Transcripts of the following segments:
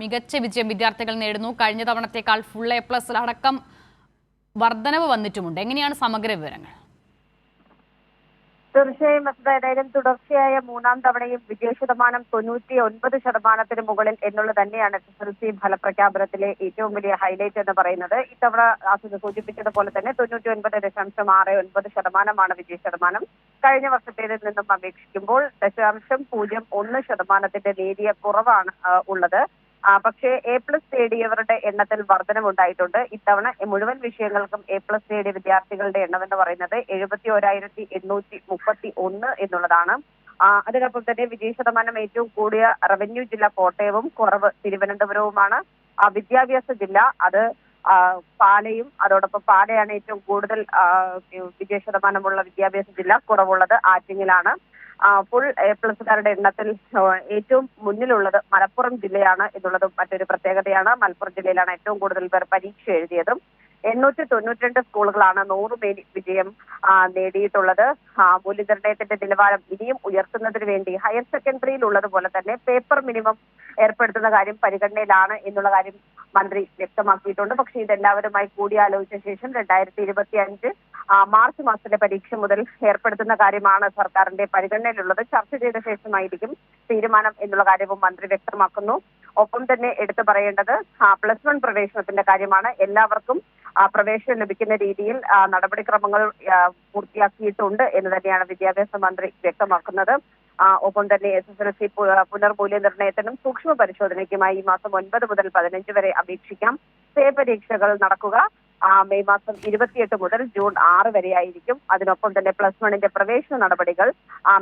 മികച്ച വിജയം വിദ്യാർത്ഥികൾ നേടുന്നു. കഴിഞ്ഞ തവണത്തേക്കാൾ ഫുൾ എ പ്ലസ് അടക്കം വർധനവ് വന്നിട്ടുമുണ്ട്. എങ്ങനെയാണ് സമഗ്ര വിവരങ്ങൾ? തീർച്ചയായും ഏതായാലും തുടർച്ചയായ മൂന്നാം തവണയും വിജയശതമാനം 99% മുകളിൽ എന്നുള്ളത് തന്നെയാണ് SSLC ഫലപ്രഖ്യാപനത്തിലെ ഏറ്റവും വലിയ ഹൈലൈറ്റ് എന്ന് പറയുന്നത്. ഇത്തവണ സൂചിപ്പിച്ചതുപോലെ തന്നെ 99.69% വിജയശതമാനം. കഴിഞ്ഞ വർഷത്തേതിൽ നിന്നും അപേക്ഷിക്കുമ്പോൾ 0.01% നേരിയ കുറവാണ് ഉള്ളത്. പക്ഷേ A+ നേടിയവരുടെ എണ്ണത്തിൽ വർധനമുണ്ടായിട്ടുണ്ട്. ഇത്തവണ മുഴുവൻ വിഷയങ്ങൾക്കും A+ നേടിയ വിദ്യാർത്ഥികളുടെ എണ്ണം എന്ന് പറയുന്നത് 71,831 എന്നുള്ളതാണ്. അതിനൊപ്പം തന്നെ വിജയശതമാനം ഏറ്റവും കൂടിയ റവന്യൂ ജില്ല കോട്ടയവും കുറവ് തിരുവനന്തപുരവുമാണ്. വിദ്യാഭ്യാസ ജില്ല അത് പാലയും, അതോടൊപ്പം പാലയാണ് ഏറ്റവും കൂടുതൽ വിജയശതമാനമുള്ള വിദ്യാഭ്യാസ ജില്ല. കുറവുള്ളത് ആറ്റിങ്ങലാണ്. ഫുൾ A+കാരുടെ എണ്ണത്തിൽ ഏറ്റവും മുന്നിലുള്ളത് മലപ്പുറം ജില്ലയാണ് എന്നുള്ളതും മറ്റൊരു പ്രത്യേകതയാണ്. മലപ്പുറം ജില്ലയിലാണ് ഏറ്റവും കൂടുതൽ പേർ പരീക്ഷ എഴുതിയതും. 892 സ്കൂളുകളാണ് 100 വിജയം നേടിയിട്ടുള്ളത്. മൂല്യനിർണ്ണയത്തിന്റെ നിലവാരം ഇനിയും ഉയർത്തുന്നതിന് വേണ്ടി ഹയർ സെക്കൻഡറിയിൽ ഉള്ളതുപോലെ തന്നെ പേപ്പർ മിനിമം ഏർപ്പെടുത്തുന്ന കാര്യം പരിഗണനയിലാണ് എന്നുള്ള കാര്യം മന്ത്രി വ്യക്തമാക്കിയിട്ടുണ്ട്. പക്ഷേ ഇതെല്ലാവരുമായി കൂടിയാലോചിച്ച ശേഷം 2025 മാർച്ച് മാസത്തിലെ പരീക്ഷ മുതൽ ഏർപ്പെടുത്തുന്ന കാര്യമാണ് സർക്കാരിന്റെ പരിഗണനയിലുള്ളത്. ചർച്ച ചെയ്ത ശേഷമായിരിക്കും തീരുമാനം എന്നുള്ള കാര്യവും മന്ത്രി വ്യക്തമാക്കുന്നു. ഒപ്പം തന്നെ എടുത്തു പറയേണ്ടത് +1 പ്രവേശനത്തിന്റെ കാര്യമാണ്. എല്ലാവർക്കും പ്രവേശനം ലഭിക്കുന്ന രീതിയിൽ നടപടിക്രമങ്ങൾ പൂർത്തിയാക്കിയിട്ടുണ്ട് എന്ന് തന്നെയാണ് വിദ്യാഭ്യാസ മന്ത്രി വ്യക്തമാക്കുന്നത്. ഒപ്പം തന്നെ SSLC പുനർമൂല്യനിർണ്ണയത്തിനും സൂക്ഷ്മ പരിശോധനയ്ക്കുമായി ഈ മാസം 9 മുതൽ 15 വരെ അപേക്ഷിക്കാം. പരീക്ഷകൾ നടക്കുക മെയ് മാസം 28 മുതൽ ജൂൺ 6 വരെയായിരിക്കും. അതിനൊപ്പം തന്നെ +1ന്റെ പ്രവേശന നടപടികൾ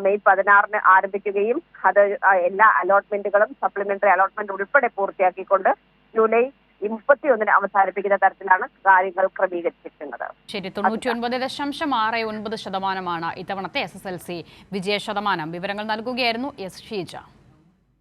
മെയ് 16 ആരംഭിക്കുകയും അത് എല്ലാ അലോട്ട്മെന്റുകളും സപ്ലിമെന്ററി അലോട്ട്മെന്റ് ഉൾപ്പെടെ പൂർത്തിയാക്കിക്കൊണ്ട് ജൂലൈ 31 അവസാനിപ്പിക്കുന്ന തരത്തിലാണ് കാര്യങ്ങൾ ക്രമീകരിച്ചിരിക്കുന്നത്. ശരി, 99.69% ഇത്തവണത്തെ SSLC വിജയ ശതമാനം. വിവരങ്ങൾ നൽകുകയായിരുന്നു ഷീജ.